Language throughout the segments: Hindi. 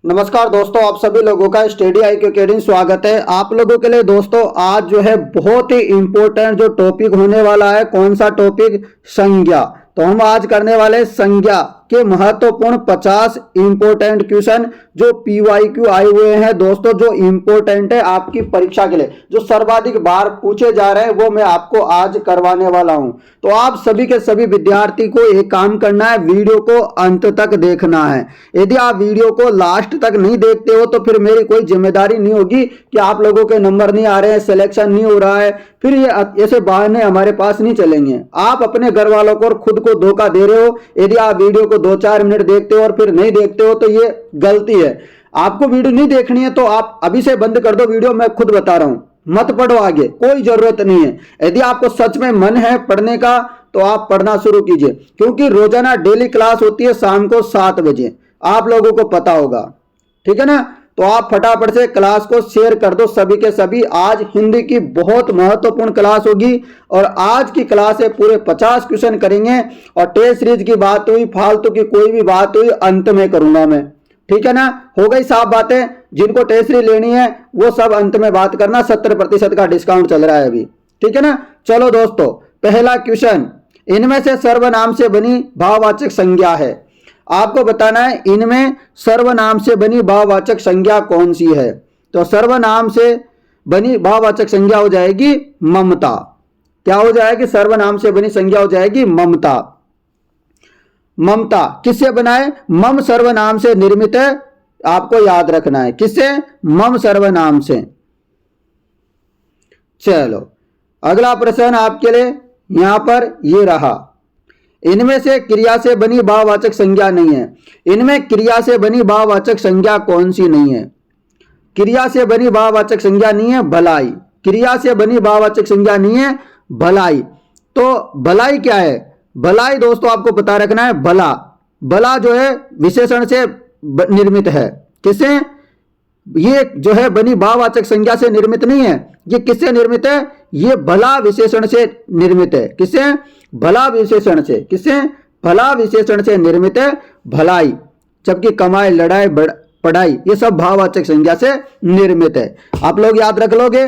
नमस्कार दोस्तों, आप सभी लोगों का स्टडी IQ अकेडमी स्वागत है। आप लोगों के लिए दोस्तों आज जो है बहुत ही इंपॉर्टेंट जो टॉपिक होने वाला है। कौन सा टॉपिक? संज्ञा। तो हम आज करने वाले संज्ञा के महत्वपूर्ण 50 इंपॉर्टेंट क्वेश्चन जो PYQ आए हुए हैं दोस्तों, जो इंपॉर्टेंट है आपकी परीक्षा के लिए, जो सर्वाधिक बार पूछे जा रहे हैं, वो मैं आपको आज करवाने वाला हूं। तो आप सभी के सभी विद्यार्थी को एक काम करना है, वीडियो को अंत तक देखना है। यदि आप वीडियो को लास्ट तक नहीं देखते हो तो फिर मेरी कोई जिम्मेदारी नहीं होगी कि आप लोगों के नंबर नहीं आ रहे हैं, सिलेक्शन नहीं हो रहा है, फिर ये ऐसे बहाने हमारे पास नहीं चलेंगे। आप अपने घर वालों को और खुद को धोखा दे रहे हो। यदि आप वीडियो को 2-4 मिनट देखते हो और फिर नहीं देखते हो तो ये गलती है। आपको वीडियो नहीं देखनी है तो आप अभी से बंद कर दो वीडियो, मैं खुद बता रहा हूं, मत पढ़ो आगे, कोई जरूरत नहीं है। यदि आपको सच में मन है पढ़ने का तो आप पढ़ना शुरू कीजिए, क्योंकि रोजाना डेली क्लास होती है शाम को 7 बजे, आप लोगों को पता होगा, ठीक है ना। तो आप फटाफट से क्लास को शेयर कर दो सभी के सभी। आज हिंदी की बहुत महत्वपूर्ण क्लास होगी और आज की क्लास से पूरे 50 क्वेश्चन करेंगे। और टेस्ट सीरीज की बात हुई, फालतू की कोई भी बात हुई अंत में करूंगा मैं, ठीक है ना। हो गई साफ बातें। जिनको टेस्ट सीरीज लेनी है वो सब अंत में बात करना, 70% का डिस्काउंट चल रहा है अभी, ठीक है ना। चलो दोस्तों, पहला क्वेश्चन, इनमें से सर्वनाम से बनी भाववाचक संज्ञा है। आपको बताना है इनमें सर्वनाम से बनी भाववाचक संज्ञा कौन सी है। तो सर्वनाम से बनी भाववाचक संज्ञा हो जाएगी ममता। क्या हो जाएगी? सर्वनाम से बनी संज्ञा हो जाएगी ममता। ममता किससे बना है? मम सर्वनाम से निर्मित है, आपको याद रखना है। किससे? मम सर्वनाम से। चलो अगला प्रश्न आपके लिए यहां पर ये रहा, इनमें से क्रिया से बनी भाववाचक संज्ञा नहीं है। इनमें क्रिया से बनी भाववाचक संज्ञा कौन सी नहीं है? क्रिया से बनी भाववाचक संज्ञा नहीं है भलाई। क्रिया से बनी भाववाचक संज्ञा नहीं है भलाई। तो भलाई क्या है? भलाई दोस्तों आपको पता रखना है, भला। भला जो है विशेषण से निर्मित है। किससे? ये जो है बनी भाववाचक संज्ञा से निर्मित नहीं है। ये किससे निर्मित है? ये भला विशेषण से निर्मित है। किससे? भला विशेषण से। किससे? भला विशेषण से निर्मित है भलाई। जबकि कमाई, लड़ाई, पढ़ाई ये सब भाववाचक संज्ञा से निर्मित है। आप लोग याद रख लोगे,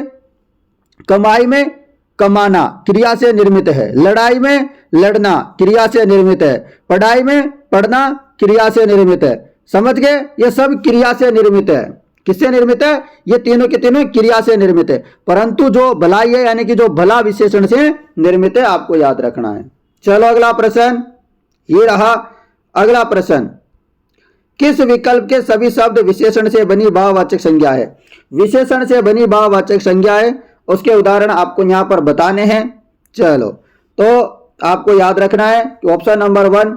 कमाई में कमाना क्रिया से निर्मित है, लड़ाई में लड़ना क्रिया से निर्मित है, पढ़ाई में पढ़ना क्रिया से निर्मित है। समझ गए? ये सब क्रिया से निर्मित है। किससे निर्मित है? ये तीनों के तीनों क्रिया से निर्मित है, परंतु जो भलाई है यानी कि जो भला विशेषण से निर्मित है, आपको याद रखना है। चलो अगला प्रश्न ये रहा। अगला प्रश्न, किस विकल्प के सभी शब्द विशेषण से बनी भाववाचक संज्ञा है? विशेषण से बनी भाववाचक संज्ञा है, उसके उदाहरण आपको यहां पर बताने हैं। चलो तो आपको याद रखना है कि ऑप्शन नंबर 1,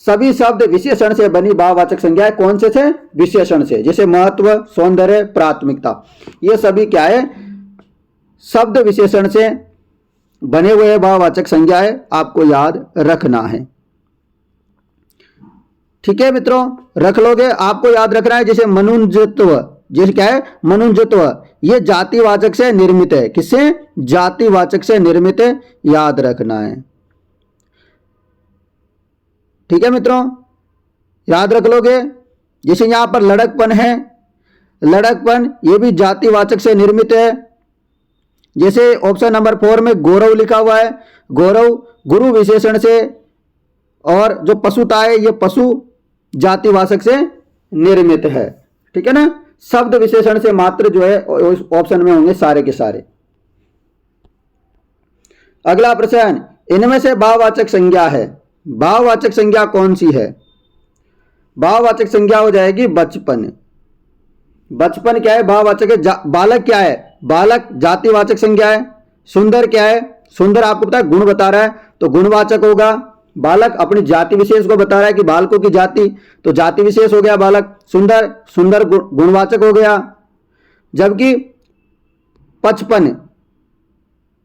सभी शब्द विशेषण से बनी भाववाचक संज्ञा कौन से थे? विशेषण से। जैसे महत्व, सौंदर्य, प्राथमिकता, ये सभी क्या है? शब्द विशेषण से बने हुए भाववाचक संज्ञा है, आपको याद रखना है। ठीक है मित्रों, रख लोगे। आपको याद रखना है जैसे मनुजत्व, जैसे क्या है? मनुजत्व, ये जातिवाचक से निर्मित है। किससे? जातिवाचक से निर्मित है, याद रखना है। ठीक है मित्रों, याद रख लोगे। जैसे यहां पर लड़कपन है, लड़कपन ये भी जातिवाचक से निर्मित है। जैसे ऑप्शन नंबर 4 में गौरव लिखा हुआ है, गौरव गुरु विशेषण से, और जो पशुता है ये पशु जातिवाचक से निर्मित है। ठीक है ना। शब्द विशेषण से मात्र जो है ऑप्शन में होंगे सारे के सारे। अगला प्रश्न, इनमें से भाववाचक संज्ञा है। भाववाचक संज्ञा कौन सी है? भाववाचक संज्ञा हो जाएगी बचपन। बचपन क्या है? भाववाचक है। बालक क्या है? बालक जातिवाचक संज्ञा है। सुंदर क्या है? सुंदर आपको पता है गुण बता रहा है तो गुणवाचक होगा। बालक अपनी जाति विशेष को बता रहा है कि बालकों की जाति, तो जाति विशेष हो गया बालक। सुंदर, सुंदर गुणवाचक हो गया। जबकि 55,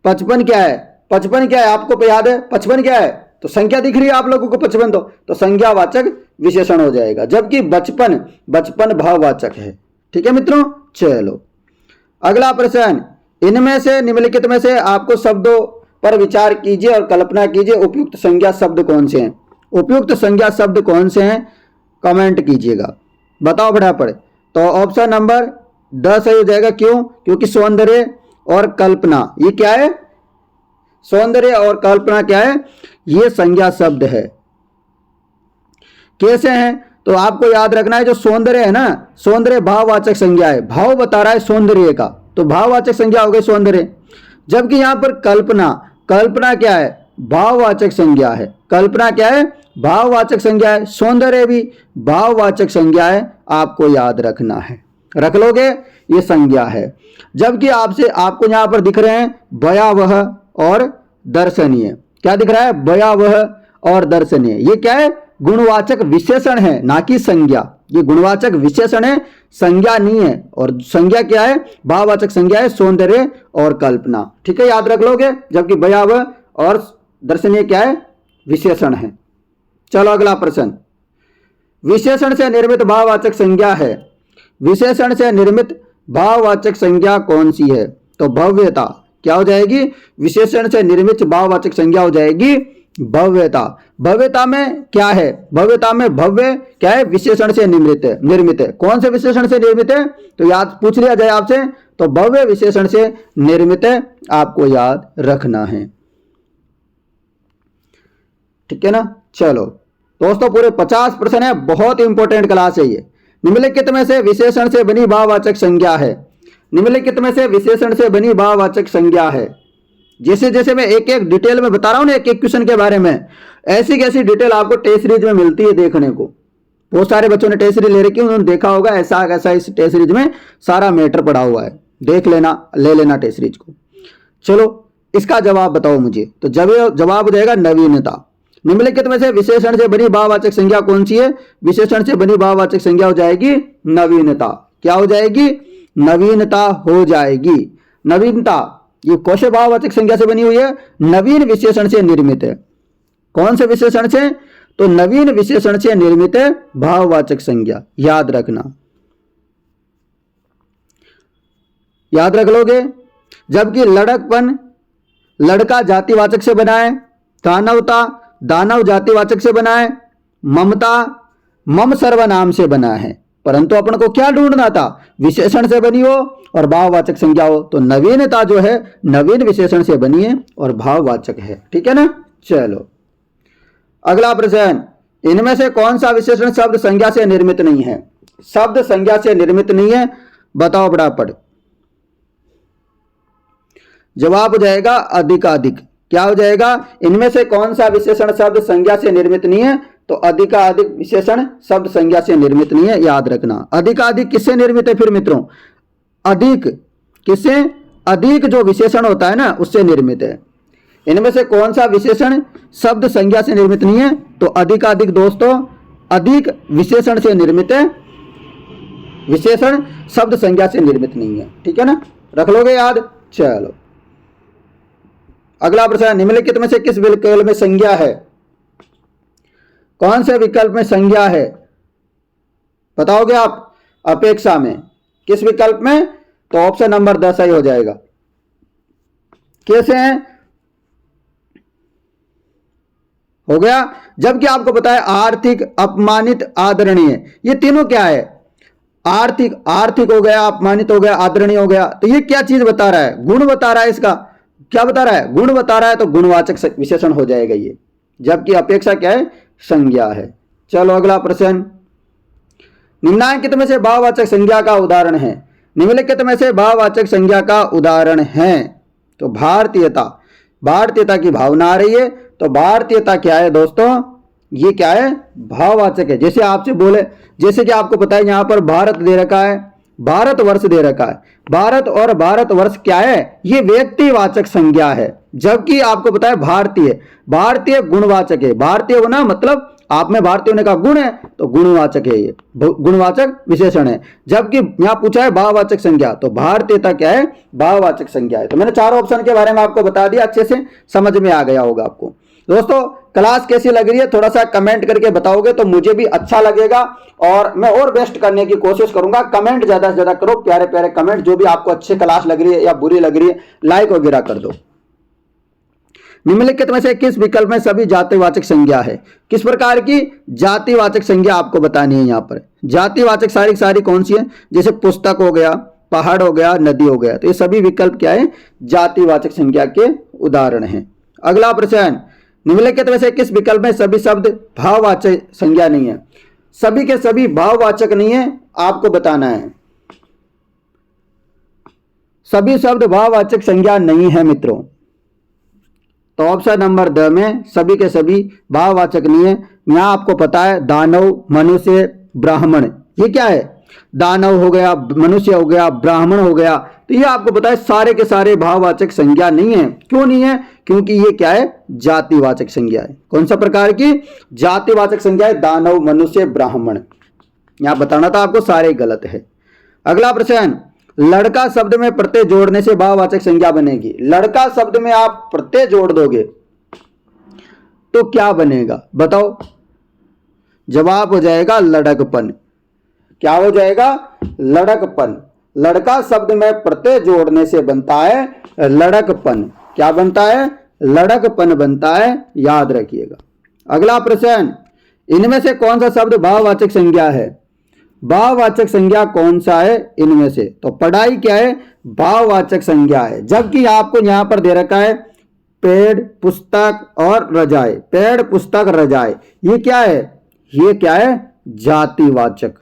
55 क्या है? 55 क्या है? आपको याद है 55 क्या है? तो संख्या दिख रही है आप लोगों को 55, तो संज्ञावाचक विशेषण हो जाएगा। जबकि बचपन, बचपन भाववाचक है। ठीक है मित्रों। चलो अगला प्रश्न, इनमें से निम्नलिखित में से आपको शब्दों पर विचार कीजिए और कल्पना कीजिए, उपयुक्त संज्ञा शब्द कौन से हैं? उपयुक्त संज्ञा शब्द कौन से हैं? कमेंट कीजिएगा। बताओ फटाफट। तो ऑप्शन नंबर 10 सही हो जाएगा। क्यों? क्योंकि सौंदर्य और कल्पना, ये क्या है? सौंदर्य और कल्पना क्या है? ये संज्ञा शब्द है। कैसे हैं? तो आपको याद रखना है, जो सौंदर्य है ना, सौंदर्य भाववाचक संज्ञा है, भाव बता रहा है सौंदर्य का, तो भाववाचक संज्ञा हो गई सौंदर्य। जबकि यहां पर कल्पना, कल्पना क्या है? भाववाचक संज्ञा है। कल्पना क्या है? भाववाचक संज्ञा है। सौंदर्य भी भाववाचक संज्ञा है, आपको याद रखना है। रख लोगे? ये संज्ञा है। जबकि आपको यहां पर दिख रहे हैं भयावह और दर्शनीय। क्या दिख रहा है? भयावह और दर्शनीय। ये क्या है? गुणवाचक विशेषण है, ना कि संज्ञा। ये गुणवाचक विशेषण है, संज्ञा नहीं है। और संज्ञा क्या है? भाववाचक संज्ञा है, सौंदर्य और कल्पना। ठीक है, याद रख लोगे। जबकि भयावह और दर्शनीय क्या है? विशेषण है। चलो अगला प्रश्न। विशेषण से निर्मित भाववाचक संज्ञा है। विशेषण से निर्मित भाववाचक संज्ञा कौन सी है? तो भव्यता। क्या हो जाएगी? विशेषण से निर्मित भाववाचक संज्ञा हो जाएगी भव्यता। भव्यता में क्या है? भव्यता में भव्य क्या है? विशेषण से निर्मित है। कौन से विशेषण से निर्मित है? तो याद पूछ लिया जाए आपसे, तो भव्य विशेषण से निर्मित है, आपको याद रखना है। ठीक है ना? चलो दोस्तों, पूरे 50 प्रश्न है, बहुत इंपॉर्टेंट क्लास है ये। निम्नलिखित में से विशेषण से बनी भाववाचक संज्ञा है। निम्नलिखित में से विशेषण से बनी भाववाचक संज्ञा है। जैसे जैसे मैं एक एक डिटेल में बता रहा हूं ना, एक एक क्वेश्चन के बारे में, ऐसी कैसी डिटेल आपको टेस्ट सीरीज में मिलती है देखने को। बहुत सारे बच्चों ने टेस्ट सीरीज ले रखी है, उन्होंने देखा होगा ऐसा ऐसा इस टेस्ट सीरीज में सारा मैटर पड़ा हुआ है। देख लेना, ले लेना टेस्ट सीरीज को। चलो इसका जवाब बताओ मुझे। तो जवाब हो जाएगा नवीनता। निम्नलिखित में से विशेषण से बनी भाववाचक संज्ञा कौन सी है? विशेषण से बनी भाववाचक संज्ञा हो जाएगी नवीनता। क्या हो जाएगी? नवीनता हो जाएगी। नवीनता ये कौन से भाववाचक संज्ञा से बनी हुई है? नवीन विशेषण से निर्मित है। कौन से विशेषण से? तो नवीन विशेषण से निर्मित है भाववाचक संज्ञा। याद रखना, याद रख लोगे। जबकि लड़कपन लड़का जातिवाचक से बना है, दानवता दानव जातिवाचक से बना है, ममता मम सर्वनाम से बना है। परंतु अपन को क्या ढूंढना था? विशेषण से बनी हो और भाववाचक संज्ञा हो। तो नवीनता जो है नवीन विशेषण से बनी है और भाववाचक है। ठीक है ना? चलो अगला प्रश्न। इनमें से कौन सा विशेषण शब्द संज्ञा से निर्मित नहीं है? शब्द संज्ञा से निर्मित नहीं है, बताओ फटाफट। जवाब हो जाएगा अधिकाधिक। क्या हो जाएगा? इनमें से कौन सा विशेषण शब्द संज्ञा से निर्मित नहीं है? तो अधिकाधिक विशेषण शब्द संज्ञा से निर्मित नहीं है, याद रखना। अधिकाधिक किससे निर्मित है फिर मित्रों? अधिक किससे? अधिक जो विशेषण होता है ना, उससे निर्मित है। इनमें से कौन सा विशेषण शब्द संज्ञा से निर्मित नहीं है? तो अधिकाधिक दोस्तों, अधिक विशेषण से निर्मित है, विशेषण शब्द संज्ञा से निर्मित नहीं है। ठीक है ना? रख लोगे याद। चलो अगला प्रश्न। निम्नलिखित में से किस विकल्प में संज्ञा है? कौन से विकल्प में संज्ञा है? बताओगे आप? अपेक्षा में। किस विकल्प में? तो ऑप्शन नंबर 10 सही हो जाएगा। कैसे हैं? हो गया। जबकि आपको पता है आर्थिक, अपमानित, आदरणीय, ये तीनों क्या है? आर्थिक, आर्थिक हो गया, अपमानित हो गया, आदरणीय हो गया। तो ये क्या चीज बता रहा है? गुण बता रहा है। इसका क्या बता रहा है? गुण बता रहा है, तो गुणवाचक विशेषण हो जाएगा ये। जबकि अपेक्षा क्या है? संज्ञा है। चलो अगला प्रश्न। निम्नलिखित में से भाववाचक संज्ञा का उदाहरण है। निम्नलिखित में से भाववाचक संज्ञा का उदाहरण है। तो भारतीयता, भारतीयता की भावना आ रही है। तो भारतीयता क्या है दोस्तों? ये क्या है? भाववाचक है। जैसे आपसे बोले, जैसे कि आपको पता है यहां पर भारत दे रखा है, भारतवर्ष दे रखा है। भारत और भारतवर्ष क्या है? ये व्यक्तिवाचक संज्ञा है। जबकि आपको पता है भारतीय, भारतीय गुणवाचक है। भारतीय होना मतलब आप में भारतीय होने का गुण है, तो गुणवाचक है, ये गुणवाचक विशेषण है। जबकि यहां पूछा है भाववाचक संज्ञा, तो भारतीयता क्या है? भाववाचक संज्ञा है। तो मैंने चारों ऑप्शन के बारे में आपको बता दिया, अच्छे से समझ में आ गया होगा आपको। दोस्तों क्लास कैसी लग रही है थोड़ा सा कमेंट करके बताओगे तो मुझे भी अच्छा लगेगा और मैं और बेस्ट करने की कोशिश करूंगा। कमेंट ज्यादा से ज्यादा करो, प्यारे प्यारे कमेंट, जो भी आपको अच्छी क्लास लग रही है या बुरी लग रही है लाइक वगैरह कर दो। निम्नलिखित में से किस विकल्प में सभी जातिवाचक संज्ञा है? किस प्रकार की जातिवाचक संज्ञा आपको बतानी है यहाँ पर? जातिवाचक सारी सारी कौन सी है? जैसे पुस्तक हो गया, पहाड़ हो गया, नदी हो गया, तो ये सभी विकल्प क्या है? जातिवाचक संज्ञा के उदाहरण हैं। अगला प्रश्न, निम्नलिखित में से किस विकल्प में सभी शब्द भाववाचक संज्ञा नहीं है? सभी के सभी भाववाचक नहीं है, आपको बताना है। सभी शब्द भाववाचक संज्ञा नहीं है मित्रों, तो ऑप्शन नंबर द में सभी के सभी भाववाचक नहीं है। यहां आपको पता है दानव, मनुष्य, ब्राह्मण, ये क्या है? दानव हो गया, मनुष्य हो गया, ब्राह्मण हो गया, तो ये आपको पता है सारे के सारे भाववाचक संज्ञा नहीं है। क्यों नहीं है? क्योंकि ये क्या है? जातिवाचक संज्ञा है। कौन सा प्रकार की? जातिवाचक संज्ञा है, दानव, मनुष्य, ब्राह्मण। यहां बताना था आपको, सारे गलत है। अगला प्रश्न, लड़का शब्द में प्रत्यय जोड़ने से भाववाचक संज्ञा बनेगी। लड़का शब्द में आप प्रत्यय जोड़ दोगे तो क्या बनेगा बताओ? जवाब हो जाएगा लड़कपन। क्या हो जाएगा? लड़कपन। लड़का शब्द में प्रत्यय जोड़ने से बनता है लड़कपन। क्या बनता है? लड़कपन बनता है, याद रखिएगा। अगला प्रश्न, इनमें से कौन सा शब्द भाववाचक संज्ञा है? भाववाचक संज्ञा कौन सा है इनमें से? तो पढ़ाई क्या है? भाववाचक संज्ञा है। जबकि आपको यहां पर दे रखा है पेड़, पुस्तक और रजाई। पेड़, पुस्तक, रजाई, ये क्या है? ये क्या है? जातिवाचक।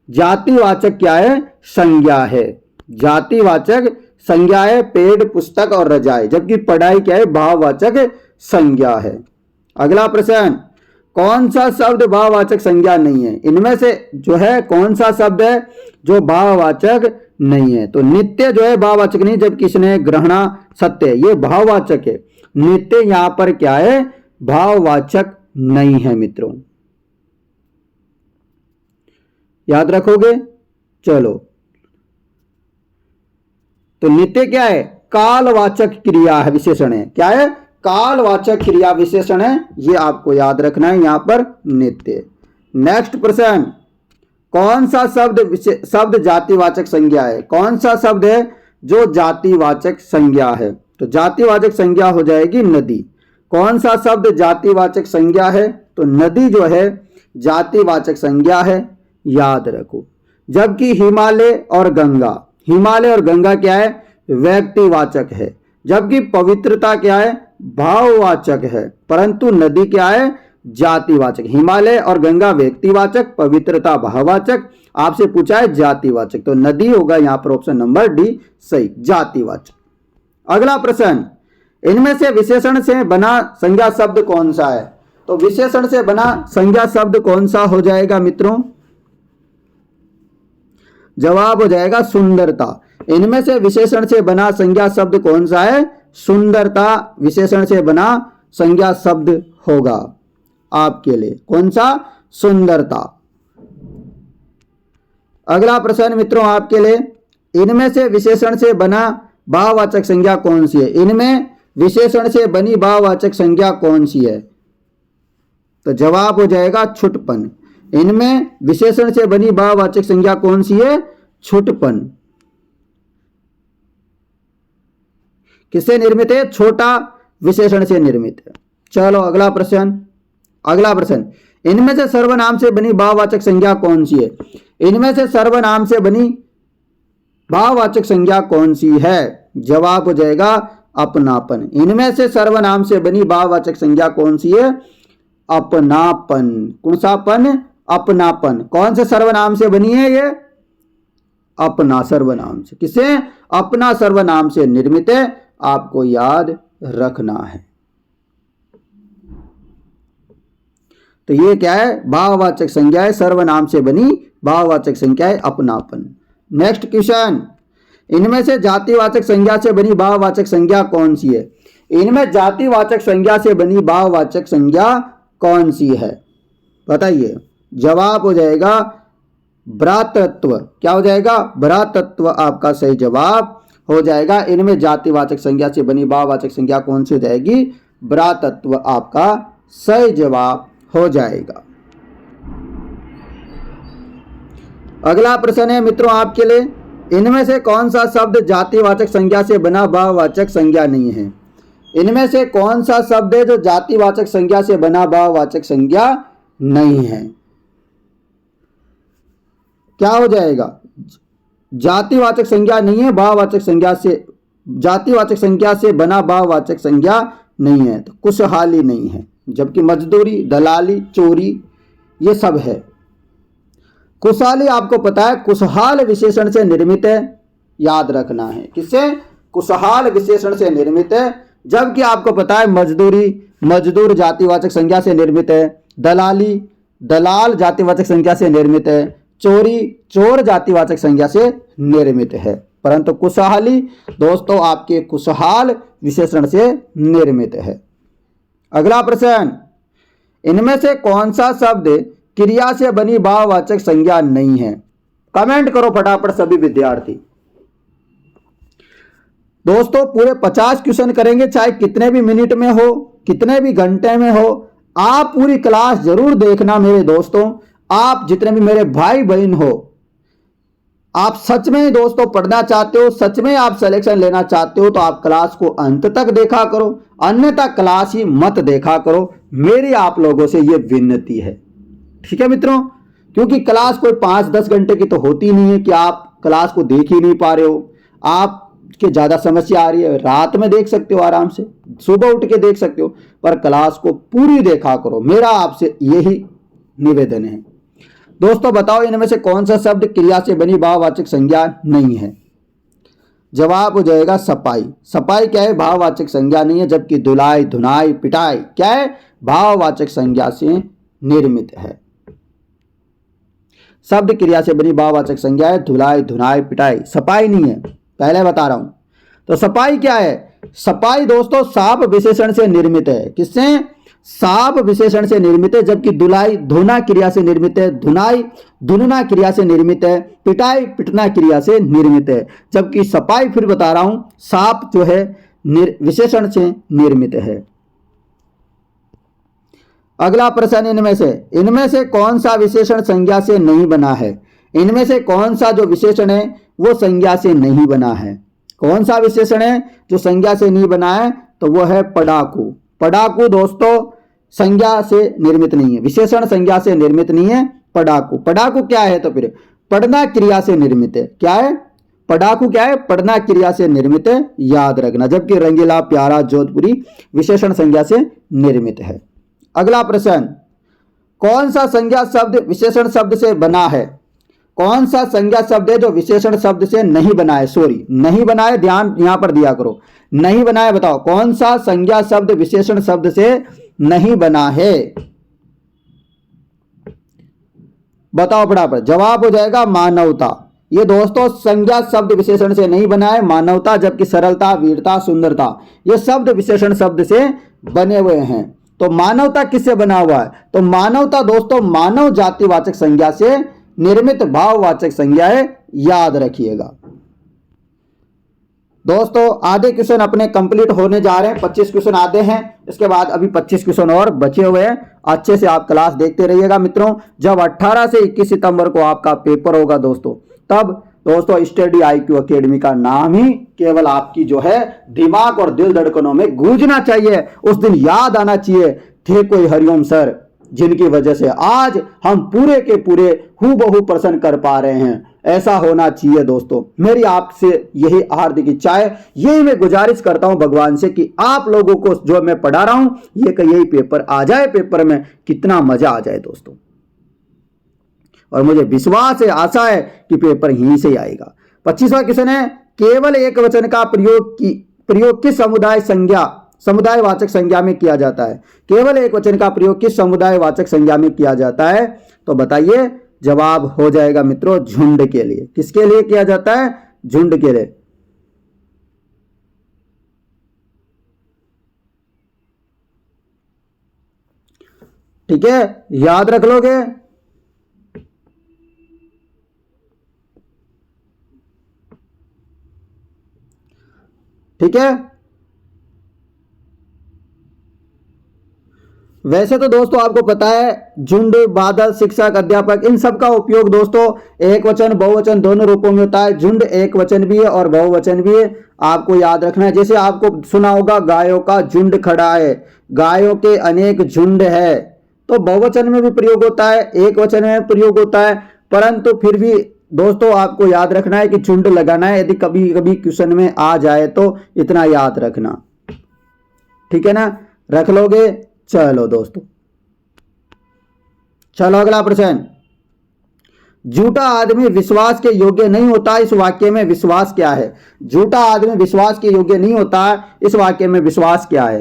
जातिवाचक क्या है? संज्ञा है। जातिवाचक संज्ञा है पेड़, पुस्तक और रजाई, जबकि पढ़ाई क्या है? भाववाचक संज्ञा है। अगला प्रश्न, कौन सा शब्द भाववाचक संज्ञा नहीं है? इनमें से जो है कौन सा शब्द है जो भाववाचक नहीं है? तो नित्य जो है भाववाचक नहीं, जबकि इसने ग्रहणा, सत्य, ये भाववाचक है। नित्य यहां पर क्या है? भाववाचक नहीं है मित्रों, याद रखोगे। चलो, तो नित्य क्या है? कालवाचक क्रिया है, विशेषण है। क्या है? कालवाचक क्रिया विशेषण है, ये आपको याद रखना है यहां पर, नित्य। नेक्स्ट प्रश्न, कौन सा शब्द जातिवाचक संज्ञा है? कौन सा शब्द है जो जातिवाचक संज्ञा है? तो जातिवाचक संज्ञा हो जाएगी नदी। कौन सा शब्द जातिवाचक संज्ञा है? तो नदी जो है जातिवाचक संज्ञा है, याद रखो। जबकि हिमालय और गंगा, हिमालय और गंगा क्या है? व्यक्तिवाचक है। जबकि पवित्रता क्या है? भाववाचक है। परंतु नदी क्या है? जातिवाचक। हिमालय और गंगा व्यक्तिवाचक, पवित्रता भाववाचक, आपसे पूछा है जातिवाचक, तो नदी होगा यहां पर ऑप्शन नंबर डी सही, जातिवाचक। अगला प्रश्न, इनमें से विशेषण से बना संज्ञा शब्द कौन सा है? तो विशेषण से बना संज्ञा शब्द कौन सा हो जाएगा मित्रों? जवाब हो जाएगा सुंदरता। इनमें से विशेषण से बना संज्ञा शब्द कौन सा है? सुंदरता विशेषण से बना संज्ञा शब्द होगा आपके लिए। कौन सा? सुंदरता। अगला प्रश्न मित्रों आपके लिए, इनमें से विशेषण से बना भाववाचक संज्ञा कौन सी है? इनमें विशेषण से बनी भाववाचक संज्ञा कौन सी है? तो जवाब हो जाएगा छुटपन। इनमें विशेषण से बनी भाववाचक संज्ञा कौन सी है? छुटपन। किससे निर्मित है? छोटा विशेषण से निर्मित है। चलो अगला प्रश्न। अगला प्रश्न, इनमें से सर्वनाम से बनी भाववाचक संज्ञा कौन सी है? इनमें से सर्वनाम से बनी भाववाचक संज्ञा कौन सी है? जवाब हो जाएगा अपनापन। इनमें से सर्वनाम से बनी भाववाचक संज्ञा कौन सी है? अपनापन। कौन सा पन? अपनापन। कौन से सर्वनाम से बनी है ये? अपना सर्वनाम से। किसे? अपना सर्वनाम से निर्मित है, आपको याद रखना है। तो ये क्या है? भाववाचक संज्ञा है, सर्वनाम से बनी भाववाचक संज्ञा है अपनापन। नेक्स्ट क्वेश्चन, इनमें से जातिवाचक संज्ञा से बनी भाववाचक संज्ञा कौन सी है? इनमें जातिवाचक संज्ञा से बनी भाववाचक संज्ञा कौन सी है? बताइए। जवाब हो जाएगा भ्रातृत्व। क्या हो जाएगा? भ्रातृत्व आपका सही जवाब हो जाएगा। इनमें जातिवाचक संज्ञा से बनी भाववाचक संज्ञा कौन सी हो जाएगी? भ्रातृत्व आपका सही जवाब हो जाएगा। अगला प्रश्न है मित्रों आपके लिए, इनमें से कौन सा शब्द जातिवाचक संज्ञा से बना भाववाचक संज्ञा नहीं है? इनमें से कौन सा शब्द है जो जातिवाचक संज्ञा से बना भाववाचक संज्ञा नहीं है? क्या हो जाएगा? जातिवाचक संज्ञा नहीं है, भाववाचक संज्ञा से, जातिवाचक संज्ञा से बना भाववाचक संज्ञा नहीं है, तो खुशहाली नहीं है। जबकि मजदूरी, दलाली, चोरी ये सब है। खुशहाली आपको पता है खुशहाल विशेषण से निर्मित है, याद रखना है। किससे? खुशहाल विशेषण से निर्मित है। जबकि आपको पता है मजदूरी, मजदूर जातिवाचक संज्ञा से निर्मित है। दलाली, दलाल जातिवाचक संज्ञा से निर्मित है। चोरी, चोर जातिवाचक संज्ञा से निर्मित है। परंतु खुशहाली दोस्तों आपके खुशहाल विशेषण से निर्मित है। अगला प्रश्न, इनमें से कौन सा शब्द क्रिया से बनी भाववाचक संज्ञा नहीं है? कमेंट करो फटाफट सभी विद्यार्थी। दोस्तों पूरे 50 क्वेश्चन करेंगे, चाहे कितने भी मिनट में हो, कितने भी घंटे में हो। आप पूरी क्लास जरूर देखना मेरे दोस्तों। आप जितने भी मेरे भाई बहन हो, आप सच में दोस्तों पढ़ना चाहते हो, सच में आप सिलेक्शन लेना चाहते हो, तो आप क्लास को अंत तक देखा करो, अन्यथा क्लास ही मत देखा करो। मेरी आप लोगों से यह विनती है, ठीक है मित्रों? क्योंकि क्लास कोई 5-10 घंटे की तो होती नहीं है कि आप क्लास को देख ही नहीं पा रहे हो। आपके ज्यादा समस्या आ रही है, रात में देख सकते हो आराम से, सुबह उठ के देख सकते हो, पर क्लास को पूरी देखा करो। मेरा आपसे यही निवेदन है। दोस्तों बताओ इनमें से कौन सा शब्द क्रिया से बनी भाववाचक संज्ञा नहीं है? जवाब हो जाएगा सफाई। सफाई क्या है? भाववाचक संज्ञा नहीं है। जबकि धुलाई, धुनाई, पिटाई क्या है? भाववाचक संज्ञा से निर्मित है। शब्द क्रिया से बनी भाववाचक संज्ञा है धुलाई, धुनाई, पिटाई, सफाई नहीं है, पहले बता रहा हूं। तो सफाई क्या है? सफाई दोस्तों साप विशेषण से निर्मित है। किससे? साप विशेषण से निर्मित है। जबकि धुलाई धोना क्रिया से निर्मित है, धुनाई धुनना क्रिया से निर्मित है, पिटाई पिटना क्रिया से निर्मित है। जबकि सफाई फिर बता रहा हूं साप जो है विशेषण से निर्मित है। अगला प्रश्न, इनमें से कौन सा विशेषण संज्ञा से नहीं बना है? इनमें से कौन सा जो विशेषण है वो संज्ञा से नहीं बना है? कौन सा विशेषण है जो संज्ञा से नहीं बना है? तो वो है पढ़ाकू। पढ़ाकू दोस्तों संज्ञा से निर्मित नहीं है, विशेषण संज्ञा से निर्मित नहीं है। पढ़ाकू, पढ़ाकू क्या है? तो फिर पढ़ना क्रिया से निर्मित है। क्या है? पढ़ाकू क्या है? पढ़ना क्रिया से निर्मित है, याद रखना। जबकि रंगीला, प्यारा, जोधपुरी विशेषण संज्ञा से निर्मित है। अगला प्रश्न, कौन सा संज्ञा शब्द विशेषण शब्द से बना है? कौन सा संज्ञा शब्द है जो विशेषण शब्द से नहीं बना है? सॉरी, नहीं बना है, ध्यान यहां पर दिया करो। नहीं बना है, बताओ कौन सा संज्ञा शब्द विशेषण शब्द से नहीं बना है? बताओ फटाफट। जवाब हो जाएगा मानवता। ये दोस्तों संज्ञा शब्द विशेषण से नहीं बना है, मानवता। जबकि सरलता, वीरता, सुंदरता ये शब्द विशेषण शब्द से बने हुए हैं। तो मानवता किससे बना हुआ है? तो मानवता दोस्तों मानव जातिवाचक संज्ञा से निर्मित भाववाचक संज्ञा है, याद रखिएगा। दोस्तों आधे क्वेश्चन अपने कंप्लीट होने जा रहे हैं, 25 क्वेश्चन आधे हैं, इसके बाद अभी 25 क्वेश्चन और बचे हुए हैं। अच्छे से आप क्लास देखते रहिएगा मित्रों। जब 18 से 21 सितंबर को आपका पेपर होगा दोस्तों, तब दोस्तों स्टडी IQ एकेडमी का नाम ही केवल आपकी जो है दिमाग और दिल धड़कनों में गूंजना चाहिए। उस दिन याद आना चाहिए थे कोई हरिओम सर, जिनकी वजह से आज हम पूरे के पूरे हूबहू प्रश्न कर पा रहे हैं। ऐसा होना चाहिए दोस्तों। मेरी आपसे यही हार्दिक इच्छा है, यही मैं गुजारिश करता हूं भगवान से कि आप लोगों को जो मैं पढ़ा रहा हूं ये कि यही पेपर आ जाए, पेपर में कितना मजा आ जाए दोस्तों। और मुझे विश्वास है, आशा है कि पेपर यहीं से आएगा। 25वां क्वेश्चन है, केवल एक वचन का प्रयोग किस समुदायवाचक संज्ञा में किया जाता है? केवल एक वचन का प्रयोग किस समुदायवाचक संज्ञा में किया जाता है? तो बताइए। जवाब हो जाएगा मित्रों झुंड के लिए। किसके लिए किया जाता है? झुंड के लिए। ठीक है, याद रख लोगे। ठीक है, वैसे तो दोस्तों आपको पता है झुंड, बादल, शिक्षक, अध्यापक, इन सब का उपयोग दोस्तों एक वचन बहुवचन दोनों रूपों में होता है। झुंड एक वचन भी है और बहुवचन भी है, आपको याद रखना है। जैसे आपको सुना होगा गायों का झुंड खड़ा है, गायों के अनेक झुंड है, तो बहुवचन में भी प्रयोग होता है, एक वचन में प्रयोग होता है, परंतु फिर भी दोस्तों आपको याद रखना है कि झुंड लगाना है। यदि कभी कभी क्वेश्चन में आ जाए तो इतना याद रखना, ठीक है ना, रख लोगे। चलो दोस्तों, चलो अगला प्रश्न। झूठा आदमी विश्वास के योग्य नहीं होता, इस वाक्य में विश्वास क्या है? झूठा आदमी विश्वास के योग्य नहीं होता, इस वाक्य में विश्वास क्या है?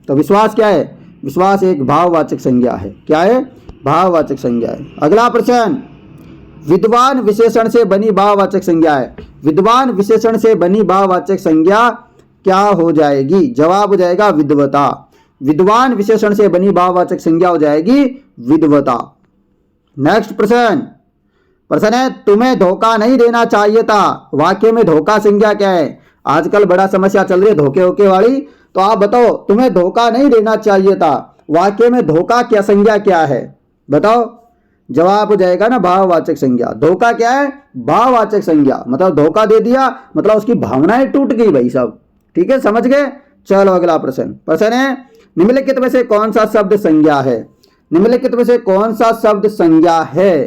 तो विश्वास क्या है? विश्वास एक भाववाचक संज्ञा है। क्या है? भाववाचक संज्ञा है। अगला प्रश्न, विद्वान विशेषण से बनी भाववाचक संज्ञा है। विद्वान विशेषण से बनी भाववाचक संज्ञा क्या हो जाएगी? जवाब हो जाएगा विद्वता। विद्वान विशेषण से बनी भाववाचक संज्ञा हो जाएगी विद्वता। नेक्स्ट प्रश्न है, तुम्हें धोखा नहीं देना चाहिए था, वाक्य में धोखा संज्ञा क्या है? आजकल बड़ा समस्या चल रही है धोखे होके वाली, तो आप बताओ, तुम्हें धोखा नहीं देना चाहिए था, वाक्य में धोखा क्या संज्ञा क्या है? बताओ। जवाब हो जाएगा ना भाववाचक संज्ञा। धोखा क्या है? भाववाचक संज्ञा, मतलब धोखा दे दिया, मतलब उसकी भावनाएं टूट गई भाई साहब। ठीक है, समझ गए। चलो अगला प्रश्न है, निम्नलिखित में से कौन सा शब्द संज्ञा है? निम्नलिखित में से कौन सा शब्द संज्ञा है?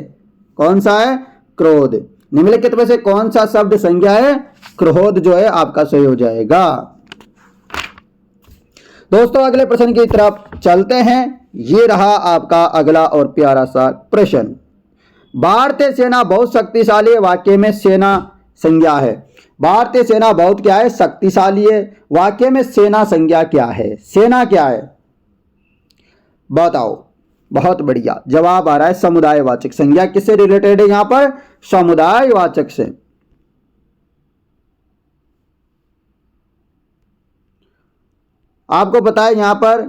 कौन सा है? क्रोध। निम्नलिखित में से कौन सा शब्द संज्ञा है? क्रोध जो है आपका सही हो जाएगा। दोस्तों अगले प्रश्न की तरफ चलते हैं। ये रहा आपका अगला और प्यारा सा प्रश्न। भारतीय सेना बहुत शक्तिशाली है, वाक्य में सेना संज्ञा है। भारतीय सेना बहुत क्या है? शक्तिशाली है। वाक्य में सेना संज्ञा क्या है? सेना क्या है? बताओ। बहुत बढ़िया, जवाब आ रहा है समुदायवाचक संज्ञा। किससे रिलेटेड है यहां पर? समुदायवाचक से। आपको पता है यहां पर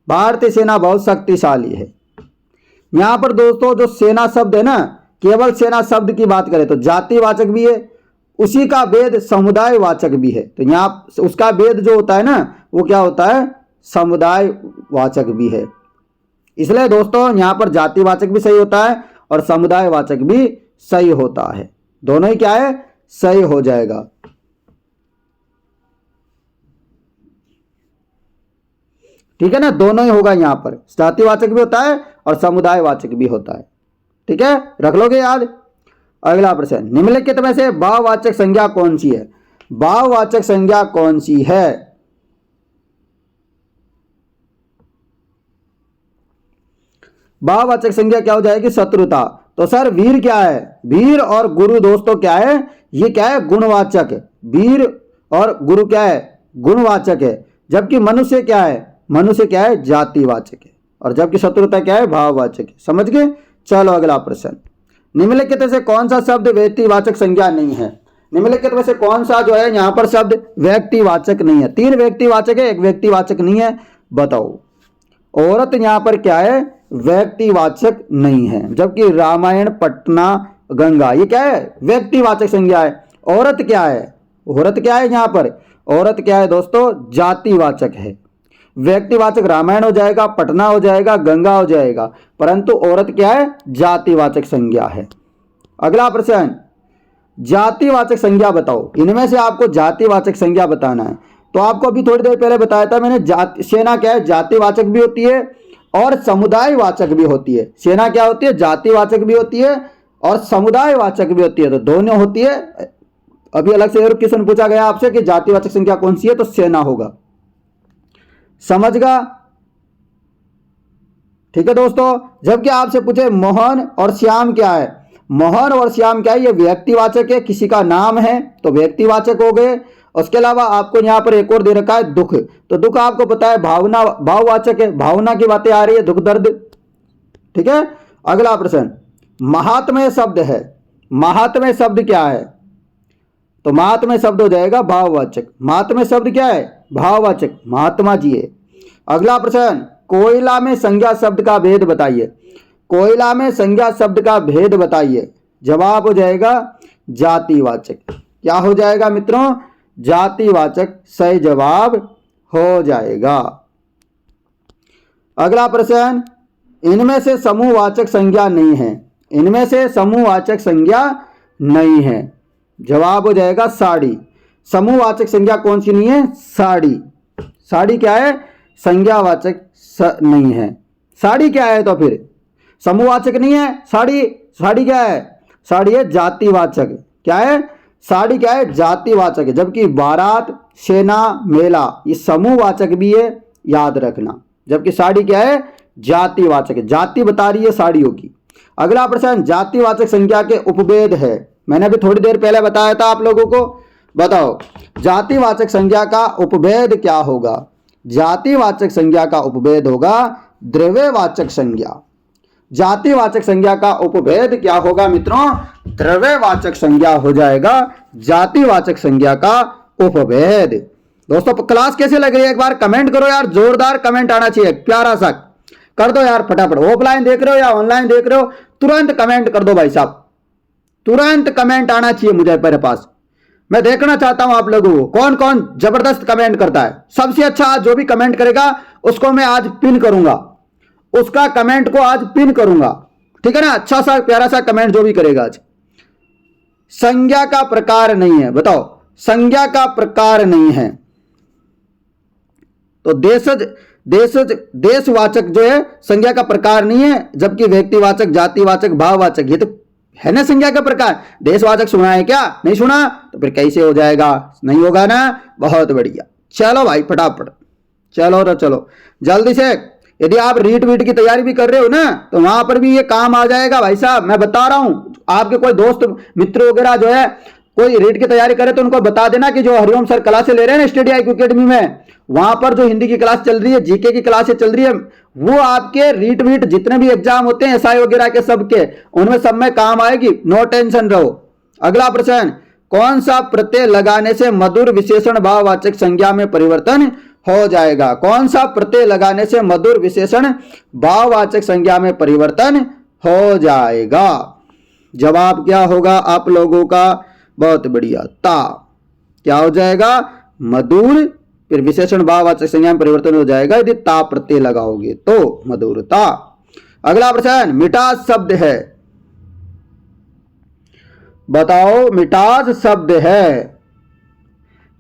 भारतीय सेना बहुत शक्तिशाली है। यहां पर दोस्तों जो सेना शब्द है ना, केवल सेना शब्द की बात करें तो जातिवाचक भी है, उसी का भेद समुदायवाचक भी है। तो यहां उसका भेद जो होता है ना, वो क्या होता है? समुदायवाचक भी है। इसलिए दोस्तों यहां पर जातिवाचक भी सही होता है और समुदायवाचक भी सही होता है। दोनों ही क्या है? सही हो जाएगा। ठीक है ना, दोनों ही होगा। यहां पर जातिवाचक भी होता है और समुदायवाचक भी होता है। ठीक है, रख लोगे याद। अगला प्रश्न, निम्नलिखित में से भाववाचक संज्ञा कौन सी है? भाववाचक संज्ञा कौन सी है? भाववाचक संज्ञा क्या हो जाएगी? शत्रुता। तो सर वीर क्या है? वीर और गुरु दोस्तों क्या है? ये क्या है? गुणवाचक है। वीर और गुरु क्या है? गुणवाचक है। जबकि मनुष्य क्या है? मनुष्य क्या है? जातिवाचक है। और जबकि शत्रुता क्या है? भाववाचक है। समझ गए। चलो अगला प्रश्न, निम्नलिखित में से कौन सा शब्द व्यक्तिवाचक संज्ञा नहीं है? निम्नलिखित में से कौन सा जो है यहां पर शब्द व्यक्तिवाचक नहीं है? 3 व्यक्तिवाचक है, 1 व्यक्तिवाचक नहीं है। बताओ। औरत यहां पर क्या है? व्यक्तिवाचक नहीं है। जबकि रामायण, पटना, गंगा ये क्या है? व्यक्तिवाचक संज्ञा है। औरत क्या है? औरत क्या है यहां पर? औरत क्या है दोस्तों? जातिवाचक है। व्यक्तिवाचक रामायण हो जाएगा, पटना हो जाएगा, गंगा हो जाएगा, परंतु औरत क्या है? जातिवाचक संज्ञा है। अगला प्रश्न, जातिवाचक संज्ञा बताओ। इनमें से आपको जातिवाचक संज्ञा बताना है। तो आपको अभी थोड़ी देर पहले बताया था मैंने, सेना क्या है? जातिवाचक भी होती है और समुदायवाचक भी होती है। सेना क्या होती है? जातिवाचक भी होती है और समुदायवाचक भी होती है, तो दोनों होती है। अभी अलग से क्वेश्चन पूछा गया आपसे कि जातिवाचक संज्ञा कौन सी है, तो सेना होगा। समझगा? ठीक है दोस्तों। जबकि आपसे पूछे मोहन और श्याम क्या है? मोहन और श्याम क्या है? ये व्यक्तिवाचक है, किसी का नाम है तो व्यक्तिवाचक हो गए। उसके अलावा आपको यहां पर एक और दे रखा है दुख, तो दुख आपको पता है भावना, भाववाचक है, भावना की बातें आ रही है, दुख दर्द। ठीक है। अगला प्रश्न, महात्म्य शब्द है। महात्म्य शब्द क्या है? तो महात्म्य शब्द हो जाएगा भाववाचक। महात्म्य शब्द क्या है? भाववाचक, महात्मा जी है। अगला प्रश्न, कोयला में संज्ञा शब्द का भेद बताइए। कोयला में संज्ञा शब्द का भेद बताइए। जवाब हो जाएगा जातिवाचक। क्या हो जाएगा मित्रों? जातिवाचक सही जवाब हो जाएगा। अगला प्रश्न, इनमें से समूहवाचक संज्ञा नहीं है। इनमें से समूहवाचक संज्ञा नहीं है। जवाब हो जाएगा साड़ी। समूहवाचक संज्ञा कौन सी नहीं है? साड़ी। साड़ी क्या है? संज्ञावाचक नहीं है। साड़ी क्या है? तो फिर समूहवाचक नहीं है साड़ी। साड़ी क्या है? साड़ी है जातिवाचक। क्या है? साड़ी क्या है? जातिवाचक है। जबकि बारात, सेना, मेला ये समूहवाचक भी है, याद रखना। जबकि साड़ी क्या है? जातिवाचक है। जाति बता रही है साड़ियों की। अगला प्रश्न, जातिवाचक संज्ञा के उपभेद है। मैंने अभी थोड़ी देर पहले बताया था आप लोगों को। बताओ जातिवाचक संज्ञा का उपभेद क्या होगा? जातिवाचक संज्ञा का उपभेद होगा द्रव्यवाचक संज्ञा। जातिवाचक संज्ञा का उपभेद क्या होगा मित्रों? द्रव्यवाचक संज्ञा हो जाएगा जातिवाचक संज्ञा का उपभेद। दोस्तों क्लास कैसे लग रही है एक बार कमेंट करो यार, जोरदार कमेंट आना चाहिए, प्यारा सा कर दो यार फटाफट। ऑफलाइन देख रहे हो या ऑनलाइन देख रहे हो, तुरंत कमेंट कर दो भाई साहब, तुरंत कमेंट आना चाहिए मुझे मेरे पास। मैं देखना चाहता हूं आप लोगों को कौन कौन जबरदस्त कमेंट करता है। सबसे अच्छा जो भी कमेंट करेगा उसको मैं आज पिन करूंगा, उसका कमेंट को आज पिन करूंगा, ठीक है ना। अच्छा सा प्यारा सा कमेंट जो भी करेगा आज। संज्ञा का प्रकार नहीं है। बताओ संज्ञा का प्रकार नहीं है तो देशवाचक जो है संज्ञा का प्रकार नहीं है, जबकि व्यक्तिवाचक, जातिवाचक, भाववाचक ये तो है ना संज्ञा का प्रकार। देशवाचक सुना है क्या? नहीं सुना तो फिर कैसे हो जाएगा? नहीं होगा ना। बहुत बढ़िया, चलो भाई फटाफट चलो तो चलो जल्दी से। यदि आप रीट वीट की तैयारी भी कर रहे हो ना तो वहां पर भी ये काम आ जाएगा भाई साहब। मैं बता रहा हूं, आपके कोई दोस्त मित्र वगैरह जो है कोई रीट की तैयारी करे तो उनको बता देना कि जो हरिओम सर क्लासें ले रहे हैं ना स्टडी IQ अकेडमी में, वहां पर जो हिंदी की क्लास चल रही है, जीके की क्लासें चल रही है, वो आपके रीट वीट जितने भी एग्जाम होते हैं SI वगैरह के सबके, उनमें सब में काम आएगी। नो टेंशन रहो। अगला प्रश्न, कौन सा प्रत्यय लगाने से मधुर विशेषण भाववाचक संज्ञा में परिवर्तन हो जाएगा? कौन सा प्रत्यय लगाने से मधुर विशेषण भाववाचक संज्ञा में परिवर्तन हो जाएगा? जवाब क्या होगा आप लोगों का? बहुत बढ़िया, ता। क्या हो जाएगा? मधुर, फिर विशेषण भाववाचक संज्ञा में परिवर्तन हो जाएगा यदि ता प्रत्यय लगाओगे तो मधुरता। अगला प्रश्न, मिठास शब्द है। बताओ मिठास शब्द है,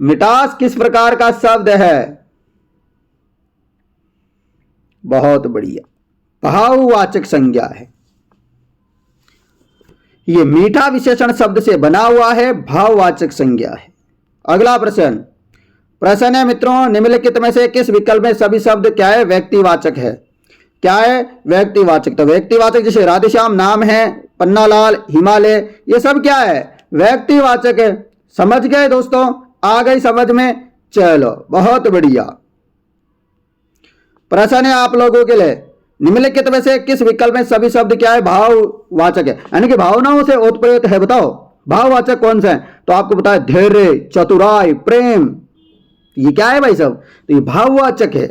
मिठास किस प्रकार का शब्द है? बहुत बढ़िया, भाववाचक संज्ञा है। ये मीठा विशेषण शब्द से बना हुआ है, भाववाचक संज्ञा है। अगला प्रश्न है मित्रों, निम्नलिखित में से किस विकल्प में सभी शब्द क्या है? व्यक्तिवाचक है। क्या है? व्यक्तिवाचक। तो व्यक्तिवाचक जैसे राधेश्याम नाम है, पन्नालाल, हिमालय, ये सब क्या है? व्यक्तिवाचक है। समझ गए दोस्तों? आ गई समझ में? चलो बहुत बढ़िया। प्रश्न है आप लोगों के लिए, निम्नलिखित में से किस विकल्प में सभी शब्द क्या है? भाववाचक है, यानी कि भावनाओं से ओतप्रोत है। बताओ भाववाचक कौन सा है? तो आपको पता है धैर्य, चतुराई, प्रेम, ये क्या है भाई साहब? तो ये भाववाचक है।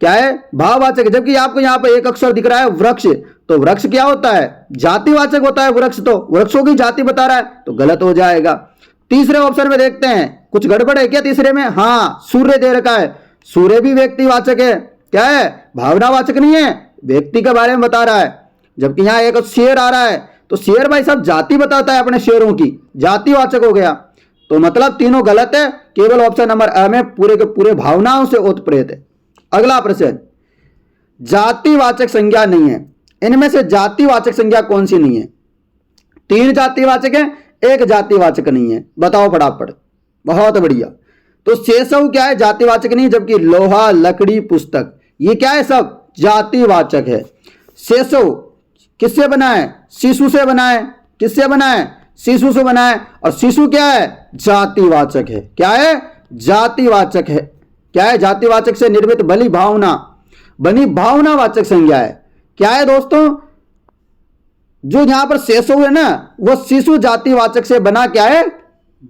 क्या है? भाववाचक है। जबकि आपको यहां पर एक अक्षर दिख रहा है वृक्ष, तो वृक्ष क्या होता है? जातिवाचक होता है वृक्ष, तो वृक्षों की जाति बता रहा है तो गलत हो जाएगा। तीसरे ऑप्शन में देखते हैं, कुछ गड़बड़ है क्या तीसरे में? हाँ, सूर्य दे रखा है, सूर्य भी व्यक्तिवाचक है। क्या है? भावनावाचक नहीं है, व्यक्ति के बारे में बता रहा है। जबकि यहां एक शेर आ रहा है, तो शेर भाई साहब जाति बताता है अपने शेरों की, जातिवाचक हो गया। तो मतलब तीनों गलत है, केवल ऑप्शन नंबर अ में पूरे के पूरे भावनाओं से ओतप्रोत है। अगला प्रश्न, जातिवाचक संज्ञा नहीं है। इनमें से जातिवाचक संज्ञा कौन सी नहीं है? 3 जातिवाचक है, 1 जातिवाचक नहीं है। बताओ फटाफट। बहुत बढ़िया। तो शेषव क्या है? जातिवाचक नहीं, जबकि लोहा, लकड़ी, पुस्तक ये क्या है? सब जातिवाचक है। शेषव किससे बना है? शिशु से बना है। किससे बना है? शिशु से बना है। और शिशु क्या है? जातिवाचक है। क्या है? जातिवाचक है। क्या है? जातिवाचक से निर्मित बनी भावनावाचक संज्ञा है। क्या है दोस्तों? जो यहां पर शेषव है ना, वो शिशु जातिवाचक से बना क्या है?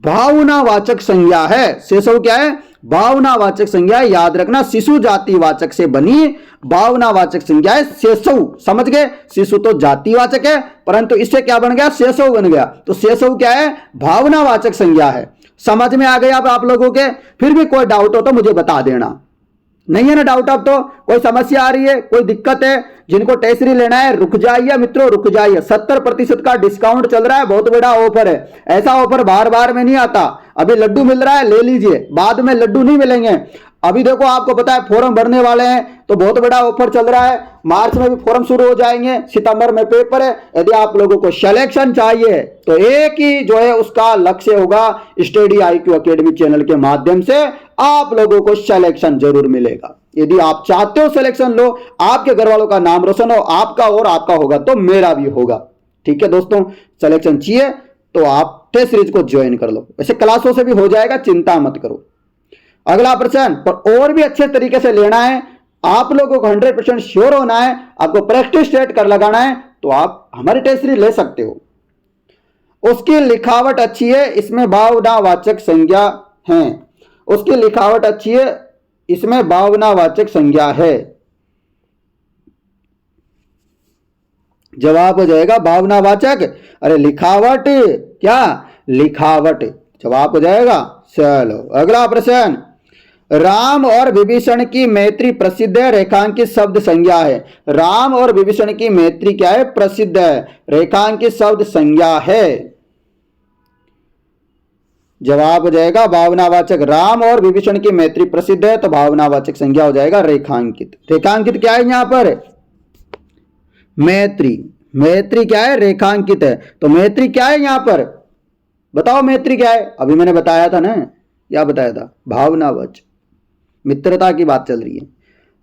भावनावाचक संज्ञा है। शेषव क्या है? भावनावाचक संज्ञा। याद रखना, शिशु जातिवाचक से बनी भावनावाचक संज्ञा है शेषव। समझ गए? शिशु तो जातिवाचक है, परंतु इससे क्या बन गया? शेषव बन गया। तो शेषव क्या है? भावनावाचक संज्ञा है। समझ में आ गया अब आप लोगों के? फिर भी कोई डाउट हो तो मुझे बता देना। नहीं है ना डाउट? अब तो कोई समस्या आ रही है, कोई दिक्कत है? जिनको टेस्ट सीरीज लेना है रुक जाइए मित्रों, रुक जाइए। 70% का डिस्काउंट चल रहा है, बहुत बड़ा ऑफर है। ऐसा ऑफर बार बार में नहीं आता। अभी लड्डू मिल रहा है, ले लीजिए, बाद में लड्डू नहीं मिलेंगे। अभी देखो आपको पता है फॉर्म भरने वाले हैं, तो बहुत बड़ा ऑफर चल रहा है। मार्च में भी फॉर्म शुरू हो जाएंगे, सितंबर में पेपर है। यदि आप लोगों को सिलेक्शन चाहिए तो एक ही जो है उसका लक्ष्य होगा, स्टडी IQ एकेडमी चैनल के माध्यम से आप लोगों को सिलेक्शन जरूर मिलेगा। यदि आप चाहते हो सिलेक्शन लो, आपके घर वालों का नाम रोशन हो, आपका और आपका होगा तो मेरा भी होगा। ठीक है दोस्तों, सिलेक्शन चाहिए तो आप टेस्ट सीरीज को ज्वाइन कर लो। वैसे क्लासों से भी हो जाएगा, चिंता मत करो। अगला प्रश्न, पर और भी अच्छे तरीके से लेना है, आप लोगों को 100% श्योर होना है, आपको प्रैक्टिस सेट कर लगाना है, तो आप हमारी टेस्ट सीरीज ले सकते हो। उसकी लिखावट अच्छी है, इसमें भावनावाचक संज्ञा है। उसकी लिखावट अच्छी है, इसमें भावनावाचक संज्ञा है। जवाब हो जाएगा भावनावाचक। अरे लिखावट, क्या लिखावट जवाब हो जाएगा। चलो अगला प्रश्न, राम और विभीषण की मैत्री प्रसिद्ध है, रेखांकित शब्द संज्ञा है। राम और विभीषण की मैत्री क्या है? प्रसिद्ध है, रेखांकित शब्द संज्ञा है। जवाब हो जाएगा भावनावाचक। राम और विभीषण की मैत्री प्रसिद्ध है, तो भावनावाचक संज्ञा हो जाएगा रेखांकित। रेखांकित क्या है यहां पर? मैत्री। मैत्री क्या है? रेखांकित है। तो मैत्री क्या है यहां पर? बताओ मैत्री क्या है? अभी मैंने बताया था ना, क्या बताया था? भावनावाचक, मित्रता की बात चल रही है।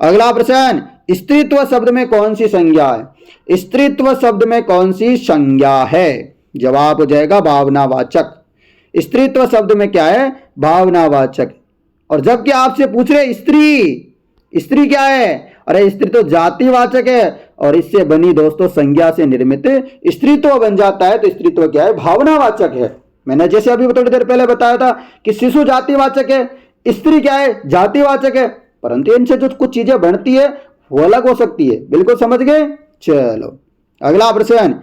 अगला प्रश्न, स्त्रीत्व शब्द में कौन सी संज्ञा है? स्त्रीत्व शब्द में कौन सी संज्ञा है? जवाब हो जाएगा भावनावाचक। स्त्रीत्व शब्द में क्या है? भावनावाचक। और जबकि आपसे पूछ रहे स्त्री, स्त्री क्या है? अरे स्त्री तो जातिवाचक है, और इससे बनी दोस्तों संज्ञा से निर्मित स्त्रीत्व बन जाता है, तो स्त्रीत्व क्या है? भावनावाचक है। मैंने जैसे अभी थोड़ी देर पहले बताया था कि शिशु जातिवाचक है, स्त्री क्या है? जातिवाचक है, परंतु इनसे जो कुछ चीजें बनती है वो अलग हो सकती है। बिल्कुल समझ गए? चलो अगला प्रश्न,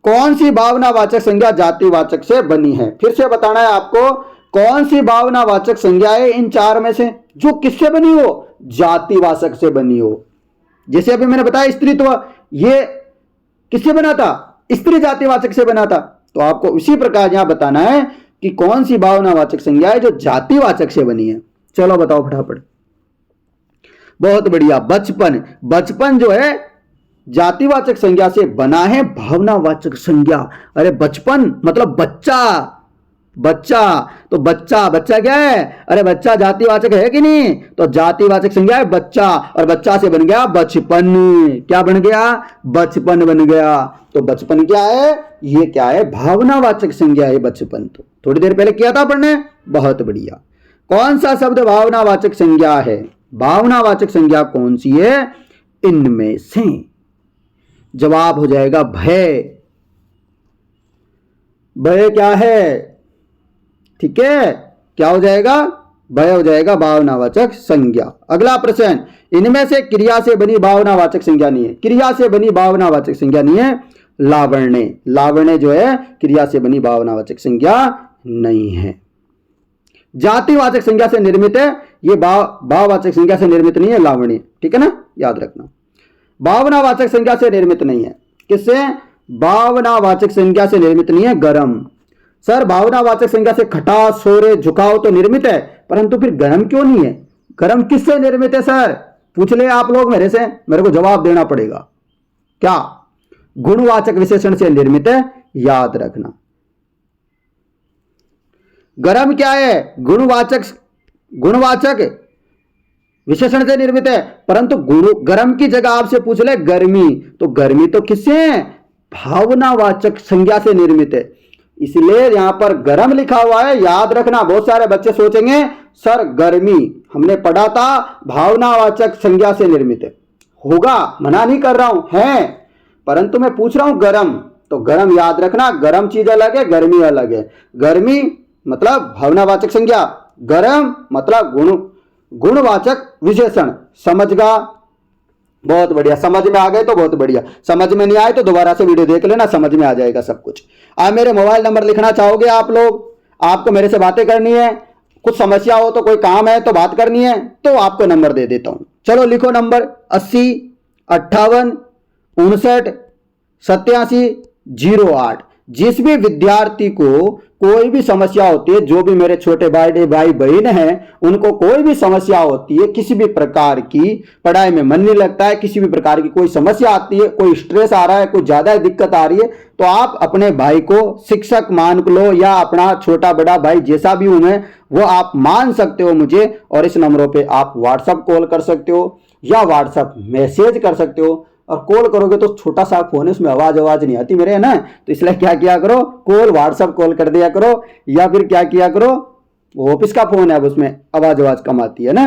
कौन सी भावनावाचक संज्ञा जातिवाचक से बनी है? फिर से बताना है आपको, कौन सी भावनावाचक संज्ञा है इन चार में से जो किससे बनी हो? जातिवाचक से बनी हो। जैसे अभी मैंने बताया स्त्रीत्व, ये किससे बना था? स्त्री जातिवाचक से बना था। तो आपको उसी प्रकार यहां बताना है कि कौन सी भावनावाचक संज्ञा है जो जातिवाचक से बनी है। चलो बताओ फटाफट। बहुत बढ़िया, बचपन। बचपन जो है जातिवाचक संज्ञा से बना है भावनावाचक संज्ञा। अरे बचपन मतलब बच्चा, बच्चा तो बच्चा, बच्चा क्या है? अरे बच्चा जातिवाचक है कि नहीं? तो जातिवाचक संज्ञा है बच्चा, और बच्चा से बन गया बचपन। क्या बन गया? बचपन बन गया। तो बचपन क्या है? ये क्या है? भावनावाचक संज्ञा है बचपन। तो थोड़ी देर पहले किया था पढ़ने, बहुत बढ़िया। कौन सा शब्द भावनावाचक संज्ञा है? भावनावाचक संज्ञा कौन सी है इनमें से? जवाब हो जाएगा भय। भय क्या है? ठीक है, क्या हो जाएगा? भय हो जाएगा भावनावाचक संज्ञा। अगला प्रश्न, इनमें से क्रिया से बनी भावनावाचक संज्ञा नहीं है। क्रिया से बनी भावनावाचक संज्ञा नहीं है लावण्य। लावण्य जो है क्रिया से बनी भावनावाचक संज्ञा नहीं है। जातिवाचक संज्ञा से निर्मित है, ये भाववाचक संज्ञा से निर्मित नहीं है लावण्य। ठीक है ना, याद रखना। भावनावाचक संज्ञा से निर्मित नहीं है। किससे? भावनावाचक संज्ञा से निर्मित नहीं है गरम। सर भावनावाचक संज्ञा से खटास, शौर्य, झुकाव तो निर्मित है, परंतु फिर गरम क्यों नहीं है? गरम किससे निर्मित है सर? पूछ ले आप लोग मेरे से, मेरे को जवाब देना पड़ेगा। क्या? गुणवाचक विशेषण से निर्मित है, याद रखना। गरम क्या है? गुणवाचक विशेषण से निर्मित है, परंतु गरम की जगह आपसे पूछ ले गर्मी, तो गर्मी तो किससे है? भावनावाचक संज्ञा से निर्मित है। इसलिए यहां पर गरम लिखा हुआ है, याद रखना। बहुत सारे बच्चे सोचेंगे सर गर्मी हमने पढ़ा था भावनावाचक संज्ञा से निर्मित है। होगा, मना नहीं कर रहा हूं, है, परंतु मैं पूछ रहा हूं गरम, तो गरम याद रखना। गरम चीज अलग है, गर्मी अलग है। गर्मी मतलब भावनावाचक संज्ञा, गरम मतलब गुणवाचक विशेषण। समझगा? बहुत बढ़िया, समझ में आ गए तो बहुत बढ़िया। समझ में नहीं आए तो दोबारा से वीडियो देख लेना, समझ में आ जाएगा सब कुछ। आप मेरे मोबाइल नंबर लिखना चाहोगे आप लोग, आपको मेरे से बातें करनी है, कुछ समस्या हो तो कोई काम है तो बात करनी है तो आपको नंबर दे देता हूं। चलो लिखो नंबर 80 58 59 87 08। जिस भी विद्यार्थी को कोई भी समस्या होती है, जो भी मेरे छोटे भाई बहन हैं, उनको कोई भी समस्या होती है, किसी भी प्रकार की पढ़ाई में मन नहीं लगता है, किसी भी प्रकार की कोई समस्या आती है, कोई स्ट्रेस आ रहा है, कोई ज्यादा दिक्कत आ रही है, तो आप अपने भाई को शिक्षक मान लो या अपना छोटा बड़ा भाई जैसा भी हूं मैं, वो आप मान सकते हो मुझे। और इस नंबरों पे आप व्हाट्सएप कॉल कर सकते हो या व्हाट्सएप मैसेज कर सकते हो। और कॉल करोगे तो छोटा सा फोन है, उसमें आवाज नहीं आती मेरे, है ना, तो इसलिए क्या किया करो, कॉल व्हाट्सएप कॉल कर दिया करो, या फिर क्या किया करो, ऑफिस का फोन है, अब उसमें आवाज कम आती है ना,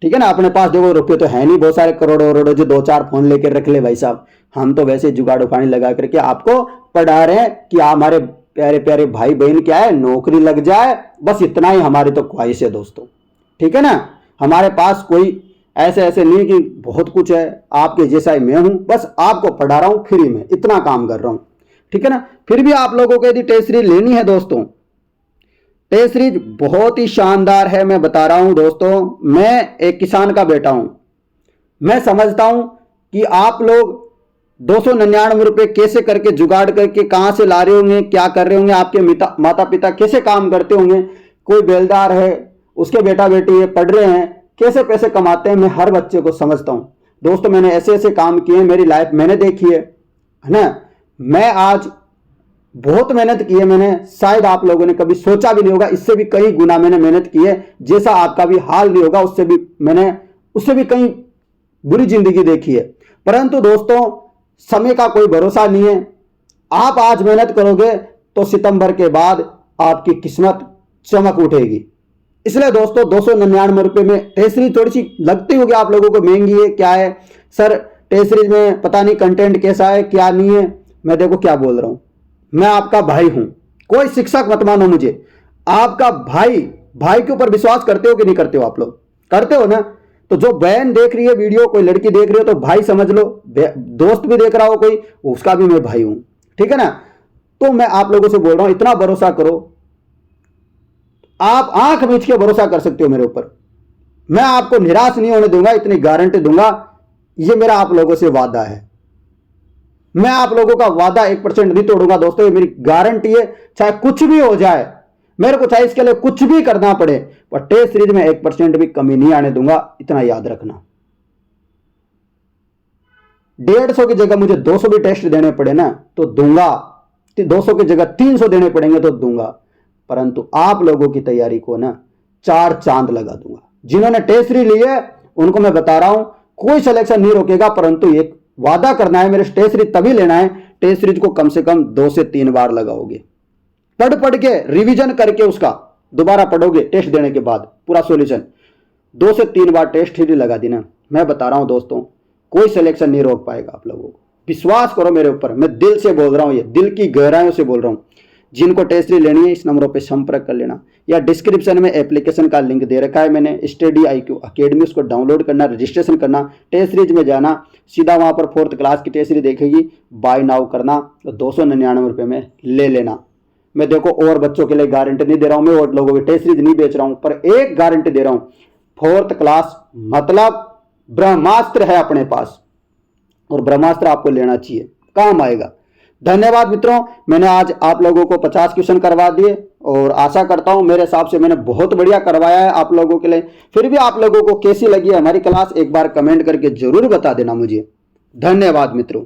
ठीक है ना। अपने पास देखो रुपये तो है नहीं बहुत सारे, करोड़ों जो 2-4 फोन लेकर रख ले भाई साहब। हम तो वैसे जुगाड़ पानी लगा करके आपको पढ़ा रहे हैं कि हमारे प्यारे प्यारे भाई बहन क्या है, नौकरी लग जाए, बस इतना ही हमारी तो ख्वाहिश है दोस्तों, ठीक है ना। हमारे पास कोई ऐसे नहीं कि बहुत कुछ है, आपके जैसा ही मैं हूं, बस आपको पढ़ा रहा हूं फ्री में, इतना काम कर रहा हूं, ठीक है ना। फिर भी आप लोगों को यदि टेस्ट सीरीज लेनी है दोस्तों, टेस्ट सीरीज बहुत ही शानदार है, मैं बता रहा हूं दोस्तों। मैं एक किसान का बेटा हूं, मैं समझता हूं कि आप लोग 299 रुपए कैसे करके जुगाड़ करके कहां से ला रहे होंगे, क्या कर रहे होंगे, आपके माता पिता कैसे काम करते होंगे, कोई बेलदार है, उसके बेटा बेटी है, पढ़ रहे हैं, कैसे पैसे कमाते हैं, मैं हर बच्चे को समझता हूं दोस्तों। मैंने ऐसे काम किए, मेरी लाइफ मैंने देखी है ना। मैं आज बहुत मेहनत की है मैंने, शायद आप लोगों ने कभी सोचा भी नहीं होगा, इससे भी कई गुना मैंने मेहनत की है, जैसा आपका भी हाल नहीं होगा, उससे भी कई बुरी जिंदगी देखी है। परंतु दोस्तों समय का कोई भरोसा नहीं है, आप आज मेहनत करोगे तो सितंबर के बाद आपकी किस्मत चमक उठेगी। इसलिए दोस्तों 299 रुपए में टेस्ट सीरीज थोड़ी सी लगती होगी आप लोगों को महंगी है, क्या है सर टेस्ट सीरीज में पता नहीं कंटेंट कैसा है क्या नहीं है। मैं देखो क्या बोल रहा हूं, मैं आपका भाई हूं, कोई शिक्षक मत मानो मुझे, आपका भाई के ऊपर विश्वास करते हो कि नहीं करते हो, आप लोग करते हो ना। तो जो बहन देख रही है वीडियो, कोई लड़की देख रही हो तो भाई समझ लो, दोस्त भी देख रहा हो कोई, उसका भी मैं भाई हूं, ठीक है ना। तो मैं आप लोगों से बोल रहा हूं, इतना भरोसा करो, आप आंख मीच के भरोसा कर सकते हो मेरे ऊपर, मैं आपको निराश नहीं होने दूंगा, इतनी गारंटी दूंगा, ये मेरा आप लोगों से वादा है। मैं आप लोगों का वादा 1% नहीं तोड़ूंगा दोस्तों, ये मेरी गारंटी है, चाहे कुछ भी हो जाए, मेरे को चाहे इसके लिए कुछ भी करना पड़े, पर टेस्ट सीरीज में 1% भी कमी नहीं आने दूंगा, इतना याद रखना। 150 की जगह मुझे 200 भी टेस्ट देने पड़े ना तो दूंगा, 200 की जगह 300 देने पड़ेंगे तो दूंगा, परंतु आप लोगों की तैयारी को ना 4 चांद लगा दूंगा। जिन्होंने टेस्ट सीरीज ली है उनको मैं बता रहा हूं, कोई सिलेक्शन नहीं रोकेगा, परंतु एक वादा करना है, मेरे टेस्ट सीरीज तभी लेना है, टेस्ट सीरीज को कम से कम 2 से 3 बार लगाओगे, पढ़ के रिवीजन करके उसका दोबारा पढ़ोगे, टेस्ट देने के बाद पूरा सॉल्यूशन 2 से 3 बार टेस्ट सीरीज लगा देना। मैं बता रहा हूं दोस्तों, कोई सिलेक्शन नहीं रोक पाएगा आप लोगों को, विश्वास करो मेरे ऊपर, मैं दिल से बोल रहा हूं, ये दिल की गहराइयों से बोल रहा हूं। जिनको टेस्ट सीरीज लेनी है इस नंबरों पे संपर्क कर लेना, या डिस्क्रिप्शन में एप्लीकेशन का लिंक दे रखा है मैंने, स्टडी IQ अकेडमी, उसको डाउनलोड करना, रजिस्ट्रेशन करना, टेस्ट सीरीज में जाना, सीधा वहां पर 4th क्लास की टेस्ट सीरीज देखेगी, बाय नाउ करना, तो 299 रुपये में ले लेना। मैं देखो और बच्चों के लिए गारंटी नहीं दे रहा हूं, मैं और लोगों की टेस्ट सीरीज नहीं बेच रहा हूं, पर एक गारंटी दे रहा हूं, 4th क्लास मतलब ब्रह्मास्त्र है अपने पास, और ब्रह्मास्त्र आपको लेना चाहिए, काम आएगा। धन्यवाद मित्रों, मैंने आज आप लोगों को 50 क्वेश्चन करवा दिए, और आशा करता हूं मेरे हिसाब से मैंने बहुत बढ़िया करवाया है आप लोगों के लिए। फिर भी आप लोगों को कैसी लगी हमारी क्लास एक बार कमेंट करके जरूर बता देना मुझे। धन्यवाद मित्रों।